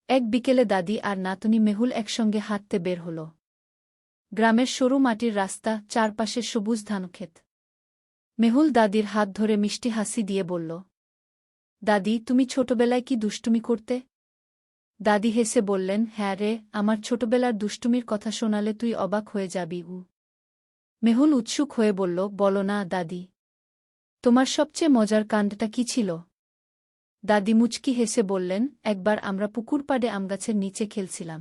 এক বিকেলে দাদি আর নাতনি মেহুল একসঙ্গে হাঁটতে বের হল। গ্রামের সরু মাটির রাস্তা, চারপাশে সবুজ ধানক্ষেত। মেহুল দাদির হাত ধরে মিষ্টি হাসি দিয়ে বলল, দাদি, তুমি ছোটবেলায় কি দুষ্টুমি করতে? দাদি হেসে বললেন, হ্যাঁ রে, আমার ছোটবেলার দুষ্টুমির কথা শোনালে তুই অবাক হয়ে যাবি। মেহুল উৎসুক হয়ে বলল, বলো না দাদি, তোমার সবচেয়ে মজার কাণ্ডটা কি ছিল? দাদি মুচকি হেসে বললেন, একবার আমরা পুকুর পাড়ে আমগাছের নিচে খেলছিলাম।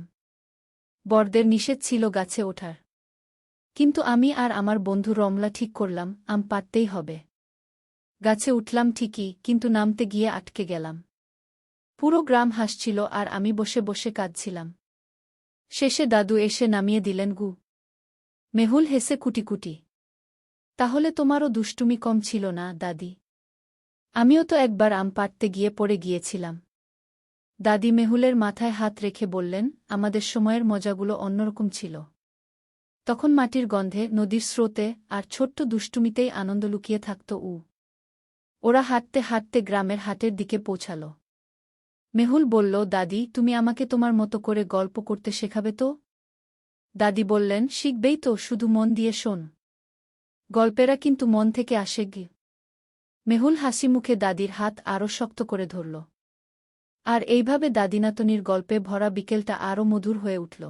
বড়দের নিষেধ ছিল গাছে ওঠার, কিন্তু আমি আর আমার বন্ধু রমলা ঠিক করলাম আম পাড়তেই হবে। গাছে উঠলাম ঠিকই, কিন্তু নামতে গিয়ে আটকে গেলাম। পুরো গ্রাম হাসছিল আর আমি বসে বসে কাঁদছিলাম। শেষে দাদু এসে নামিয়ে দিলেন গু। মেহুল হেসে কুটি। তাহলে তোমারও দুষ্টুমি কম ছিল না দাদি? আমিও তো একবার আম পাড়তে গিয়ে পড়ে গিয়েছিলাম। দাদি মেহুলের মাথায় হাত রেখে বললেন, আমাদের সময়ের মজাগুলো অন্যরকম ছিল। তখন মাটির গন্ধে, নদীর স্রোতে আর ছোট্ট দুষ্টুমিতেই আনন্দ লুকিয়ে থাকত। ওরা হাঁটতে হাঁটতে গ্রামের হাটের দিকে পৌঁছাল। মেহুল বলল, দাদি, তুমি আমাকে তোমার মতো করে গল্প করতে শেখাবে তো? দাদি বললেন, শিখবেই তো, শুধু মন দিয়ে শোন। গল্পেরা কিন্তু মন থেকে আসে গে। মেহুল হাসি মুখে দাদির হাত আরও শক্ত করে ধরল। আর এইভাবে দাদিনাতনির গল্পে ভরা বিকেলটা আরও মধুর হয়ে উঠল।